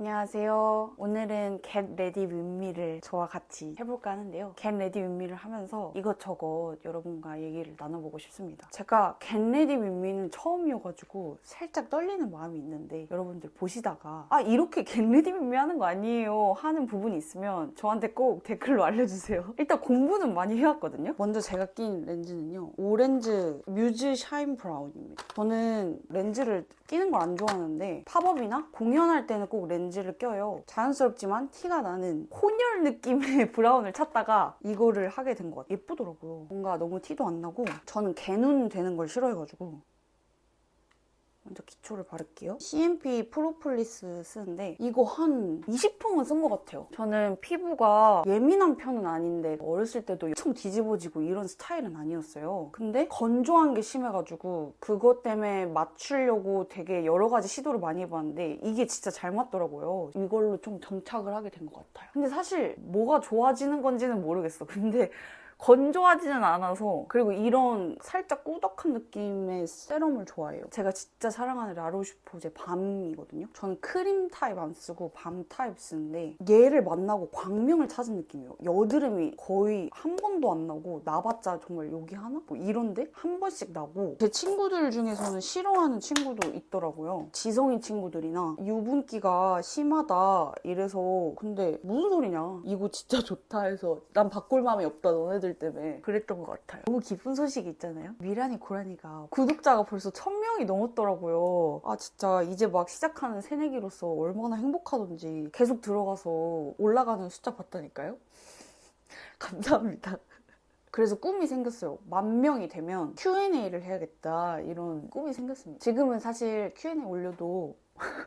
안녕하세요. 오늘은 Get Ready With Me를 저와 같이 해볼까 하는데요. Get Ready With Me를 하면서 이것저것 여러분과 얘기를 나눠보고 싶습니다. 제가 Get Ready With Me는 처음이어가지고 살짝 떨리는 마음이 있는데 여러분들 보시다가 이렇게 Get Ready With Me 하는 거 아니에요 하는 부분이 있으면 저한테 꼭 댓글로 알려주세요. 일단 공부는 많이 해왔거든요. 먼저 제가 낀 렌즈는요. 오렌지 뮤즈 샤인 브라운입니다. 저는 렌즈를 끼는 걸 안 좋아하는데 팝업이나 공연할 때는 꼭 렌즈를 껴요. 자연스럽지만 티가 나는 혼혈 느낌의 브라운을 찾다가 이거를 하게 된 것 같아요. 예쁘더라고요. 뭔가 너무 티도 안 나고 저는 개눈 되는 걸 싫어해가지고 먼저 기초를 바를게요. CMP 프로폴리스 쓰는데 이거 한 20통은 쓴 것 같아요. 저는 피부가 예민한 편은 아닌데 어렸을 때도 엄청 뒤집어지고 이런 스타일은 아니었어요. 근데 건조한 게 심해가지고 그것 때문에 맞추려고 되게 여러 가지 시도를 많이 해봤는데 이게 진짜 잘 맞더라고요. 이걸로 좀 정착을 하게 된 것 같아요. 근데 사실 뭐가 좋아지는 건지는 모르겠어. 근데 건조하지는 않아서, 그리고 이런 살짝 꾸덕한 느낌의 세럼을 좋아해요. 제가 진짜 사랑하는 라로슈포제 밤이거든요. 저는 크림 타입 안 쓰고 밤 타입 쓰는데 얘를 만나고 광명을 찾은 느낌이에요. 여드름이 거의 한 번도 안 나고 나봤자 정말 여기 하나? 뭐 이런데 한 번씩 나고, 제 친구들 중에서는 싫어하는 친구도 있더라고요. 지성인 친구들이나 유분기가 심하다 이래서, 근데 무슨 소리냐, 이거 진짜 좋다 해서 난 바꿀 마음이 없다 너네들 때문에 그랬던 것 같아요. 너무 기쁜 소식이 있잖아요. 미란이 고라니가 구독자가 벌써 1000명이 넘었더라고요. 진짜 이제 막 시작하는 새내기로서 얼마나 행복하던지. 계속 들어가서 올라가는 숫자 봤다니까요. 감사합니다. 그래서 꿈이 생겼어요. 10,000명이 되면 Q&A를 해야겠다, 이런 꿈이 생겼습니다. 지금은 사실 Q&A 올려도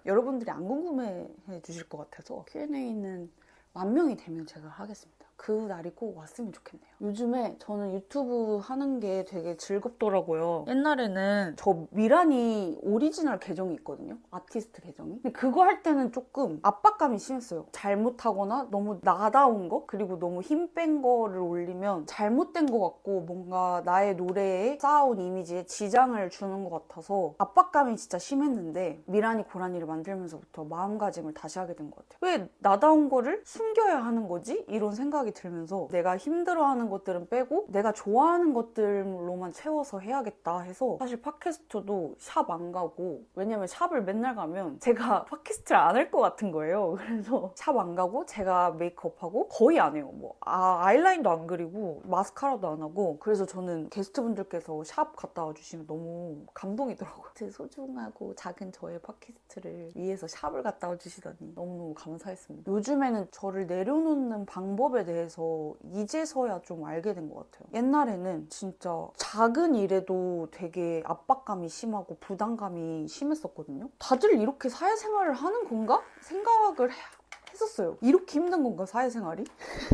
여러분들이 안 궁금해 주실 것 같아서 Q&A는 10,000명이 되면 제가 하겠습니다. 그 날이 꼭 왔으면 좋겠네요. 요즘에 저는 유튜브 하는 게 되게 즐겁더라고요. 옛날에는 저 미란이 오리지널 계정이 있거든요. 아티스트 계정이. 근데 그거 할 때는 조금 압박감이 심했어요. 잘못하거나 너무 나다운 거, 그리고 너무 힘 뺀 거를 올리면 잘못된 것 같고 뭔가 나의 노래에 쌓아온 이미지에 지장을 주는 것 같아서 압박감이 진짜 심했는데, 미란이 고라니를 만들면서부터 마음가짐을 다시 하게 된 것 같아요. 왜 나다운 거를 숨겨야 하는 거지? 이런 생각이 들면서 내가 힘들어하는 것들은 빼고 내가 좋아하는 것들로만 채워서 해야겠다 해서, 사실 팟캐스트도 샵 안 가고, 왜냐면 샵을 맨날 가면 제가 팟캐스트를 안 할 것 같은 거예요. 그래서 샵 안 가고 제가 메이크업하고 거의 안 해요. 아이라인도 안 그리고 마스카라도 안 하고. 그래서 저는 게스트분들께서 샵 갔다 와주시면 너무 감동이더라고요. 제 소중하고 작은 저의 팟캐스트를 위해서 샵을 갔다 와주시다니 너무너무 감사했습니다. 요즘에는 저를 내려놓는 방법에 대해서 이제서야 좀 알게 된 것 같아요. 옛날에는 진짜 작은 일에도 되게 압박감이 심하고 부담감이 심했었거든요. 다들 이렇게 사회생활을 하는 건가? 생각을 했었어요. 이렇게 힘든 건가, 사회생활이?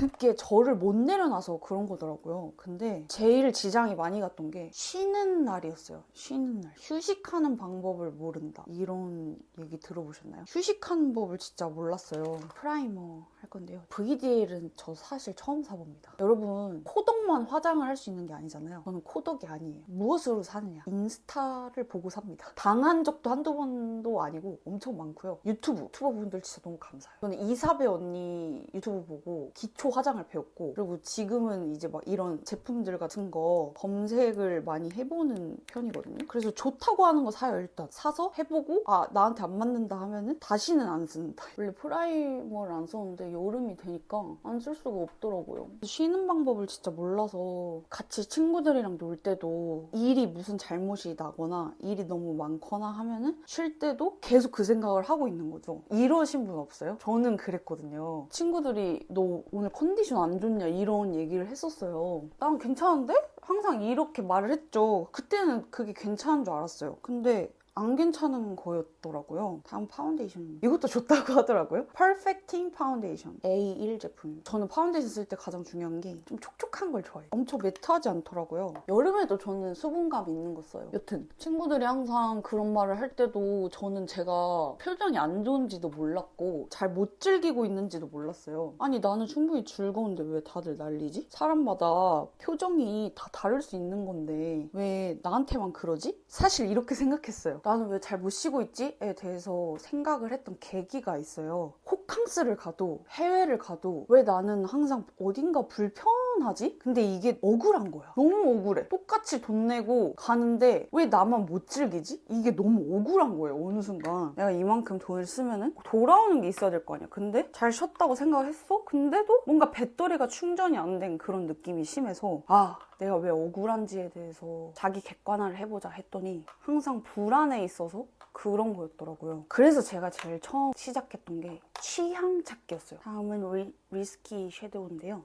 이게 저를 못 내려놔서 그런 거더라고요. 근데 제일 지장이 많이 갔던 게 쉬는 날이었어요. 쉬는 날. 휴식하는 방법을 모른다, 이런 얘기 들어보셨나요? 휴식하는 법을 진짜 몰랐어요. 프라이머 할 건데요. VDL은 저 사실 처음 사봅니다. 여러분, 코덕만 화장을 할 수 있는 게 아니잖아요. 저는 코덕이 아니에요. 무엇으로 사느냐? 인스타를 보고 삽니다. 당한 적도 한두 번도 아니고 엄청 많고요. 유튜버 분들 진짜 너무 감사해요. 저는 이사배 언니 유튜브 보고 기초 화장을 배웠고, 그리고 지금은 이제 막 이런 제품들 같은 거 검색을 많이 해보는 편이거든요. 그래서 좋다고 하는 거 사요. 일단 사서 해보고 나한테 안 맞는다 하면은 다시는 안 쓴다. 원래 프라이머를 안 썼는데 여름이 되니까 안 쓸 수가 없더라고요. 쉬는 방법을 진짜 몰라서 같이 친구들이랑 놀 때도 일이 무슨 잘못이 나거나 일이 너무 많거나 하면은 쉴 때도 계속 그 생각을 하고 있는 거죠. 이러신 분 없어요? 저는 그랬거든요. 친구들이 너 오늘 컨디션 안 좋냐 이런 얘기를 했었어요. 난 괜찮은데? 항상 이렇게 말을 했죠. 그때는 그게 괜찮은 줄 알았어요. 근데 안 괜찮은 거였더라고요. 다음 파운데이션, 이것도 좋다고 하더라고요. 퍼펙팅 파운데이션 A1 제품. 저는 파운데이션 쓸 때 가장 중요한 게 좀 촉촉한 걸 좋아해요. 엄청 매트하지 않더라고요. 여름에도 저는 수분감 있는 거 써요. 여튼 친구들이 항상 그런 말을 할 때도 저는 제가 표정이 안 좋은지도 몰랐고 잘 못 즐기고 있는지도 몰랐어요. 아니, 나는 충분히 즐거운데 왜 다들 난리지? 사람마다 표정이 다 다를 수 있는 건데 왜 나한테만 그러지? 사실 이렇게 생각했어요. 나는 왜 잘 못 쉬고 있지?에 대해서 생각을 했던 계기가 있어요. 호캉스를 가도 해외를 가도 왜 나는 항상 어딘가 불편하지? 근데 이게 억울한 거야. 너무 억울해. 똑같이 돈 내고 가는데 왜 나만 못 즐기지? 이게 너무 억울한 거예요. 어느 순간 내가 이만큼 돈을 쓰면은 돌아오는 게 있어야 될 거 아니야. 근데 잘 쉬었다고 생각을 했어? 근데도 뭔가 배터리가 충전이 안 된 그런 느낌이 심해서 내가 왜 억울한지에 대해서 자기 객관화를 해보자 했더니 항상 불안에 있어서 그런 거였더라고요. 그래서 제가 제일 처음 시작했던 게 취향 찾기였어요. 다음은 리스키 섀도우인데요.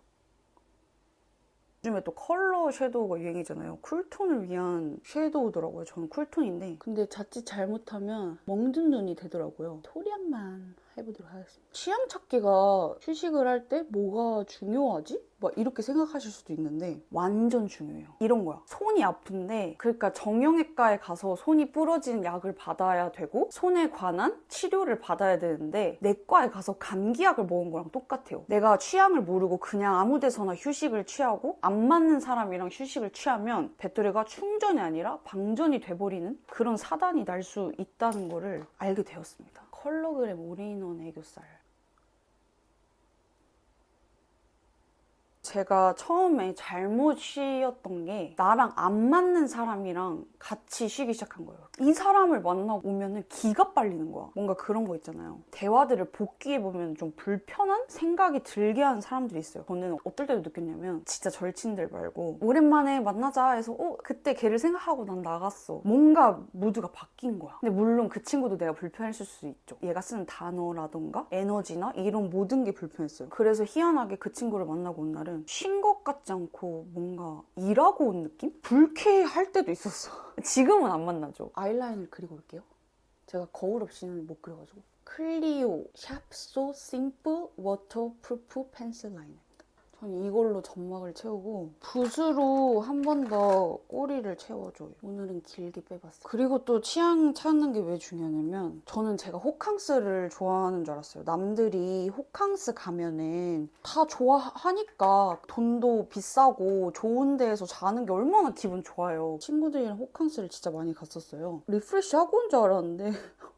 요즘에 또 컬러 섀도우가 유행이잖아요. 쿨톤을 위한 섀도우더라고요. 저는 쿨톤인데 근데 자칫 잘못하면 멍든 눈이 되더라고요. 토량만 해보도록 하겠습니다. 취향 찾기가 휴식을 할 때 뭐가 중요하지? 막 이렇게 생각하실 수도 있는데 완전 중요해요. 이런 거야. 손이 아픈데 그러니까 정형외과에 가서 손이 부러진 약을 받아야 되고 손에 관한 치료를 받아야 되는데 내과에 가서 감기약을 먹은 거랑 똑같아요. 내가 취향을 모르고 그냥 아무 데서나 휴식을 취하고 안 맞는 사람이랑 휴식을 취하면 배터리가 충전이 아니라 방전이 돼버리는 그런 사단이 날 수 있다는 거를 알게 되었습니다. 컬러그램 올인원 애교살. 제가 처음에 잘못 쉬었던 게 나랑 안 맞는 사람이랑 같이 쉬기 시작한 거예요. 이 사람을 만나고 오면은 기가 빨리는 거야. 뭔가 그런 거 있잖아요. 대화들을 복귀해보면 좀 불편한 생각이 들게 하는 사람들이 있어요. 저는 어떨 때도 느꼈냐면 진짜 절친들 말고 오랜만에 만나자 해서 그때 걔를 생각하고 난 나갔어. 뭔가 모두가 바뀐 거야. 근데 물론 그 친구도 내가 불편했을 수 있죠. 얘가 쓰는 단어라던가 에너지나 이런 모든 게 불편했어요. 그래서 희한하게 그 친구를 만나고 온 날은 쉰 것 같지 않고 뭔가 일하고 온 느낌? 불쾌할 때도 있었어. 지금은 안 만나죠. 아이라인을 그리고 올게요. 제가 거울 없이는 못 그려가지고. 클리오 샵소 심플 워터프루프 펜슬 라이너. 전 이걸로 점막을 채우고 붓으로 한 번 더 꼬리를 채워줘요. 오늘은 길게 빼봤어요. 그리고 또 취향 찾는 게 왜 중요하냐면 저는 제가 호캉스를 좋아하는 줄 알았어요. 남들이 호캉스 가면은 다 좋아하니까 돈도 비싸고 좋은 데에서 자는 게 얼마나 기분 좋아요. 친구들이랑 호캉스를 진짜 많이 갔었어요. 리프레시 하고 온 줄 알았는데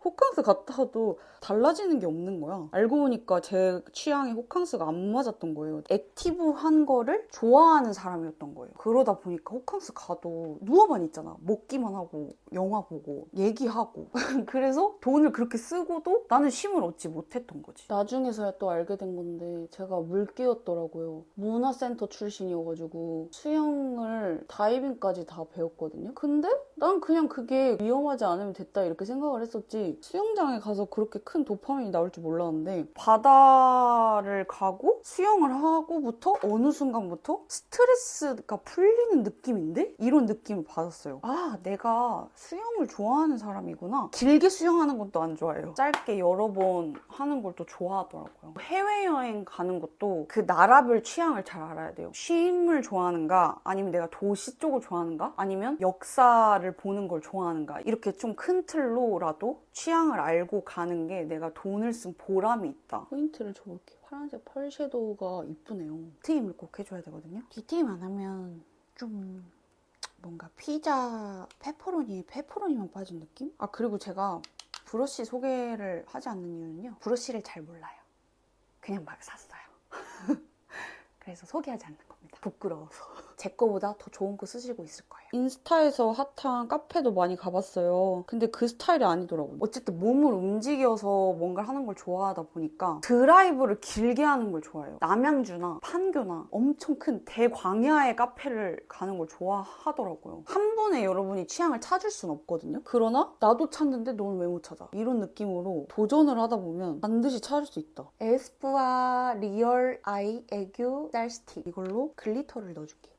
호캉스 갔다 와도 달라지는 게 없는 거야. 알고 보니까 제 취향에 호캉스가 안 맞았던 거예요. 액티브한 거를 좋아하는 사람이었던 거예요. 그러다 보니까 호캉스 가도 누워만 있잖아. 먹기만 하고 영화 보고 얘기하고 그래서 돈을 그렇게 쓰고도 나는 쉼을 얻지 못했던 거지. 나중에서야 또 알게 된 건데 제가 물개였더라고요. 문화센터 출신이어가지고 수영을 다이빙까지 다 배웠거든요. 근데 난 그냥 그게 위험하지 않으면 됐다 이렇게 생각을 했었지 수영장에 가서 그렇게 큰 도파민이 나올 줄 몰랐는데 바다를 가고 수영을 하고부터 어느 순간부터 스트레스가 풀리는 느낌인데? 이런 느낌을 받았어요. 내가 수영을 좋아하는 사람이구나. 길게 수영하는 것도 안 좋아해요. 짧게 여러 번 하는 걸 또 좋아하더라고요. 해외여행 가는 것도 그 나라별 취향을 잘 알아야 돼요. 쉼을 좋아하는가 아니면 내가 도시 쪽을 좋아하는가 아니면 역사를 보는 걸 좋아하는가 이렇게 좀 큰 틀로라도 취향을 알고 가는 게 내가 돈을 쓴 보람이 있다. 포인트를 줘볼게요. 파란색 펄 섀도우가 이쁘네요. 디테임을 꼭 해줘야 되거든요. 디테임 안 하면 좀 뭔가 피자 페퍼로니만 빠진 느낌? 그리고 제가 브러쉬 소개를 하지 않는 이유는요. 브러쉬를 잘 몰라요. 그냥 막 샀어요. 그래서 소개하지 않는 겁니다. 부끄러워서. 제 거보다 더 좋은 거 쓰시고 있을 거예요. 인스타에서 핫한 카페도 많이 가봤어요. 근데 그 스타일이 아니더라고요. 어쨌든 몸을 움직여서 뭔가를 하는 걸 좋아하다 보니까 드라이브를 길게 하는 걸 좋아해요. 남양주나 판교나 엄청 큰 대광야의 카페를 가는 걸 좋아하더라고요. 한 번에 여러분이 취향을 찾을 순 없거든요. 그러나 나도 찾는데 너는 왜 못 찾아? 이런 느낌으로 도전을 하다 보면 반드시 찾을 수 있다. 에스쁘아 리얼 아이 애교 쌀 스틱. 이걸로 글리터를 넣어줄게요.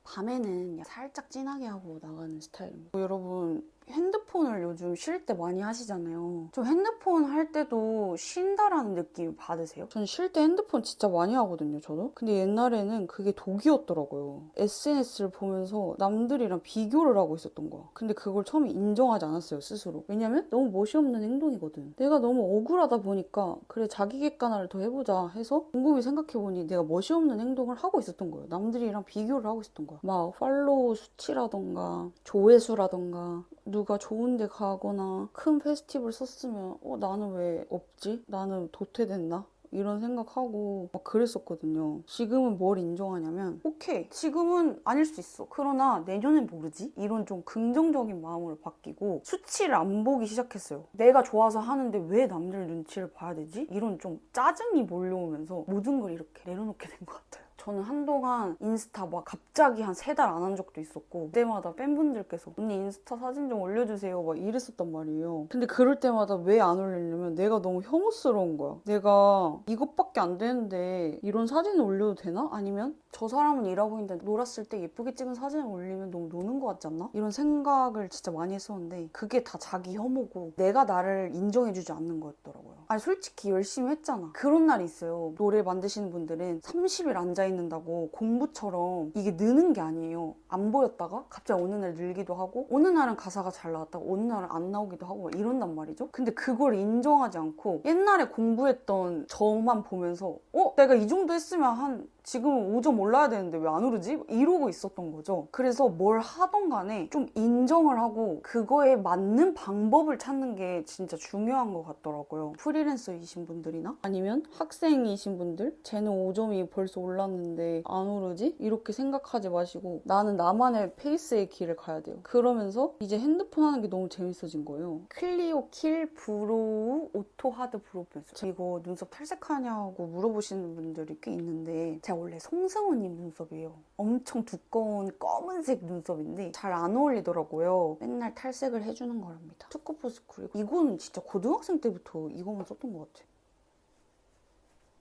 밤에는 살짝 진하게 하고 나가는 스타일입니다. 여러분 핸드폰을 요즘 쉴 때 많이 하시잖아요. 좀 핸드폰 할 때도 쉰다라는 느낌 받으세요? 전 쉴 때 핸드폰 진짜 많이 하거든요, 저도. 근데 옛날에는 그게 독이었더라고요. SNS를 보면서 남들이랑 비교를 하고 있었던 거야. 근데 그걸 처음에 인정하지 않았어요, 스스로. 왜냐면 너무 멋이 없는 행동이거든. 내가 너무 억울하다 보니까 그래, 자기 객관화를 더 해보자 해서 곰곰이 생각해보니 내가 멋이 없는 행동을 하고 있었던 거예요. 남들이랑 비교를 하고 있었던 거야. 막 팔로우 수치라던가 조회수라던가 누가 좋은 데 가거나 큰 페스티벌 썼으면 나는 왜 없지? 나는 도태됐나? 이런 생각하고 막 그랬었거든요. 지금은 뭘 인정하냐면 오케이, 지금은 아닐 수 있어. 그러나 내년엔 모르지? 이런 좀 긍정적인 마음으로 바뀌고 수치를 안 보기 시작했어요. 내가 좋아서 하는데 왜 남들 눈치를 봐야 되지? 이런 좀 짜증이 몰려오면서 모든 걸 이렇게 내려놓게 된 것 같아요. 저는 한동안 인스타 막 갑자기 한 3달 안 한 적도 있었고 그때마다 팬분들께서 언니 인스타 사진 좀 올려주세요 막 이랬었단 말이에요. 근데 그럴 때마다 왜 안 올리냐면 내가 너무 혐오스러운 거야. 내가 이것밖에 안 되는데 이런 사진을 올려도 되나? 아니면 저 사람은 일하고 있는데 놀았을 때 예쁘게 찍은 사진을 올리면 너무 노는 것 같지 않나? 이런 생각을 진짜 많이 했었는데 그게 다 자기 혐오고 내가 나를 인정해주지 않는 거였더라고요. 아니 솔직히 열심히 했잖아. 그런 날이 있어요. 노래 만드시는 분들은 30일 앉아있는다고 공부처럼 이게 느는 게 아니에요. 안 보였다가 갑자기 어느 날 늘기도 하고 어느 날은 가사가 잘 나왔다가 어느 날은 안 나오기도 하고 막 이런단 말이죠. 근데 그걸 인정하지 않고 옛날에 공부했던 저만 보면서 내가 이 정도 했으면 한 지금은 5점 올라야 되는데 왜 안 오르지? 이러고 있었던 거죠. 그래서 뭘 하던 간에 좀 인정을 하고 그거에 맞는 방법을 찾는 게 진짜 중요한 것 같더라고요. 프리랜서이신 분들이나 아니면 학생이신 분들 쟤는 5점이 벌써 올랐는데 안 오르지? 이렇게 생각하지 마시고 나는 나만의 페이스의 길을 가야 돼요. 그러면서 이제 핸드폰 하는 게 너무 재밌어진 거예요. 클리오 킬 브로우 오토 하드 브로우 펜슬. 이거 눈썹 탈색하냐고 물어보시는 분들이 꽤 있는데 제가 원래 송승헌님 눈썹이에요. 엄청 두꺼운 검은색 눈썹인데 잘 안 어울리더라고요. 맨날 탈색을 해주는 거랍니다. 투커포스쿨. 이거는 진짜 고등학생 때부터 이거만 썼던 것 같아.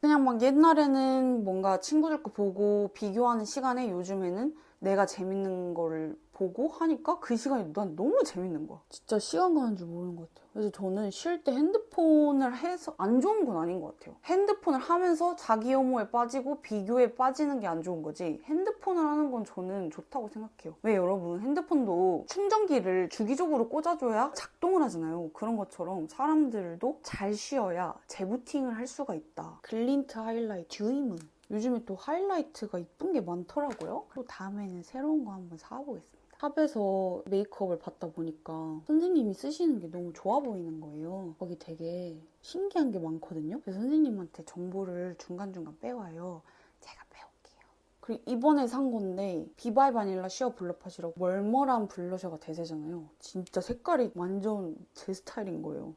그냥 막 옛날에는 뭔가 친구들 거 보고 비교하는 시간에 요즘에는 내가 재밌는 거를 보고 하니까 그 시간이 난 너무 재밌는 거야. 진짜 시간 가는 줄 모르는 것 같아요. 그래서 저는 쉴 때 핸드폰을 해서 안 좋은 건 아닌 것 같아요. 핸드폰을 하면서 자기 혐오에 빠지고 비교에 빠지는 게 안 좋은 거지 핸드폰을 하는 건 저는 좋다고 생각해요. 왜 여러분 핸드폰도 충전기를 주기적으로 꽂아줘야 작동을 하잖아요. 그런 것처럼 사람들도 잘 쉬어야 재부팅을 할 수가 있다. 글린트 하이라이트 듀이문. 요즘에 또 하이라이트가 이쁜 게 많더라고요. 그리고 다음에는 새로운 거 한번 사보겠습니다. 샵에서 메이크업을 받다 보니까 선생님이 쓰시는 게 너무 좋아 보이는 거예요. 거기 되게 신기한 게 많거든요. 그래서 선생님한테 정보를 중간중간 빼와요. 제가 빼올게요. 그리고 이번에 산 건데 비바이 바닐라 시어 블러팟이라고 멀멀한 블러셔가 대세잖아요. 진짜 색깔이 완전 제 스타일인 거예요.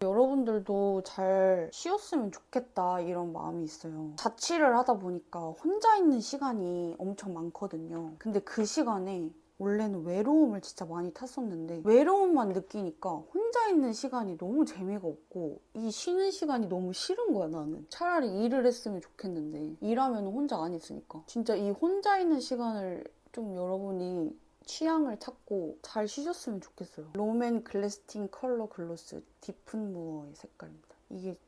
여러분들도 잘 쉬었으면 좋겠다 이런 마음이 있어요. 자취를 하다 보니까 혼자 있는 시간이 엄청 많거든요. 근데 그 시간에 원래는 외로움을 진짜 많이 탔었는데 외로움만 느끼니까 혼자 있는 시간이 너무 재미가 없고 이 쉬는 시간이 너무 싫은 거야. 나는 차라리 일을 했으면 좋겠는데 일하면 혼자 안 있으니까 진짜 이 혼자 있는 시간을 좀 여러분이 취향을 찾고 잘 쉬셨으면 좋겠어요. 롬앤 글래스팅 컬러 글로스 딥은 무어의 색깔입니다. 이게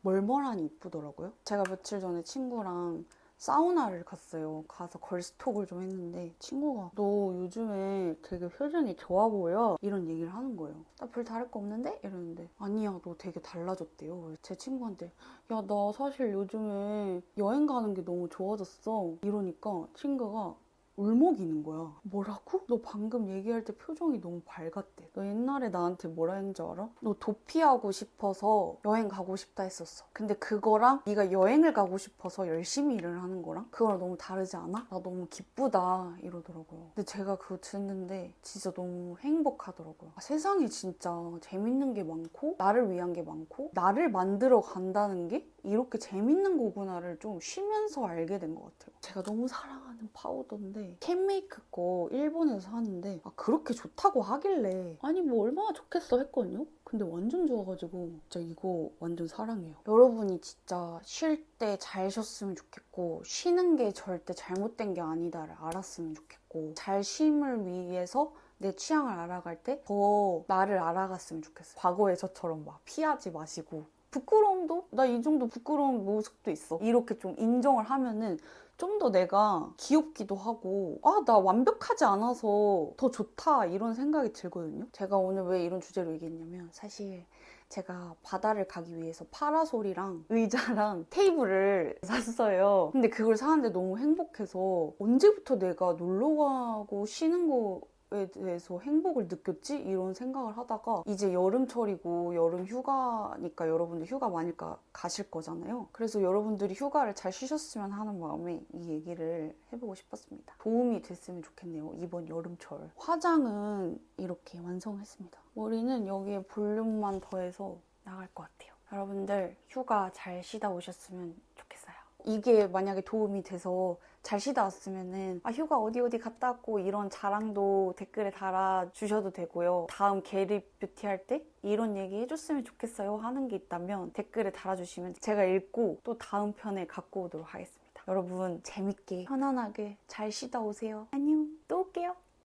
멀멀하니 이쁘더라고요. 제가 며칠 전에 친구랑 사우나를 갔어요. 가서 걸스톡을 좀 했는데 친구가 너 요즘에 되게 표정이 좋아 보여 이런 얘기를 하는 거예요. 나 별 다를 거 없는데? 이러는데 아니야 너 되게 달라졌대요. 제 친구한테 야 나 사실 요즘에 여행 가는 게 너무 좋아졌어 이러니까 친구가 울먹이는 거야. 뭐라고? 너 방금 얘기할 때 표정이 너무 밝았대. 너 옛날에 나한테 뭐라 했는지 알아? 너 도피하고 싶어서 여행 가고 싶다 했었어. 근데 그거랑 네가 여행을 가고 싶어서 열심히 일을 하는 거랑 그거랑 너무 다르지 않아? 나 너무 기쁘다 이러더라고요. 근데 제가 그거 듣는데 진짜 너무 행복하더라고요. 세상에 진짜 재밌는 게 많고 나를 위한 게 많고 나를 만들어 간다는 게 이렇게 재밌는 거구나를 좀 쉬면서 알게 된 것 같아요. 제가 너무 사랑하는 파우더인데 캔메이크 거 일본에서 사는데 그렇게 좋다고 하길래 아니 뭐 얼마나 좋겠어 했거든요. 근데 완전 좋아가지고 진짜 이거 완전 사랑해요. 여러분이 진짜 쉴 때 잘 쉬었으면 좋겠고 쉬는 게 절대 잘못된 게 아니다를 알았으면 좋겠고 잘 쉼을 위해서 내 취향을 알아갈 때 더 나를 알아갔으면 좋겠어. 과거의 저처럼 막 피하지 마시고, 부끄러움도 나 이 정도 부끄러운 모습도 있어, 이렇게 좀 인정을 하면은 좀 더 내가 귀엽기도 하고, 아, 나 완벽하지 않아서 더 좋다, 이런 생각이 들거든요. 제가 오늘 왜 이런 주제로 얘기했냐면, 사실 제가 바다를 가기 위해서 파라솔이랑 의자랑 테이블을 샀어요. 근데 그걸 사는데 너무 행복해서, 언제부터 내가 놀러 가고 쉬는 거에 대해서 행복을 느꼈지? 이런 생각을 하다가, 이제 여름철이고 여름 휴가니까 여러분들 휴가 많이 가실 거잖아요. 그래서 여러분들이 휴가를 잘 쉬셨으면 하는 마음에 이 얘기를 해보고 싶었습니다. 도움이 됐으면 좋겠네요, 이번 여름철. 화장은 이렇게 완성했습니다. 머리는 여기에 볼륨만 더해서 나갈 것 같아요. 여러분들 휴가 잘 쉬다 오셨으면 좋겠어요. 이게 만약에 도움이 돼서 잘 쉬다 왔으면은, 아, 휴가 어디 갔다 왔고, 이런 자랑도 댓글에 달아주셔도 되고요. 다음 게리 뷰티 할 때 이런 얘기 해줬으면 좋겠어요 하는 게 있다면 댓글에 달아주시면 제가 읽고 또 다음 편에 갖고 오도록 하겠습니다. 여러분 재밌게 편안하게 잘 쉬다 오세요. 안녕, 또 올게요.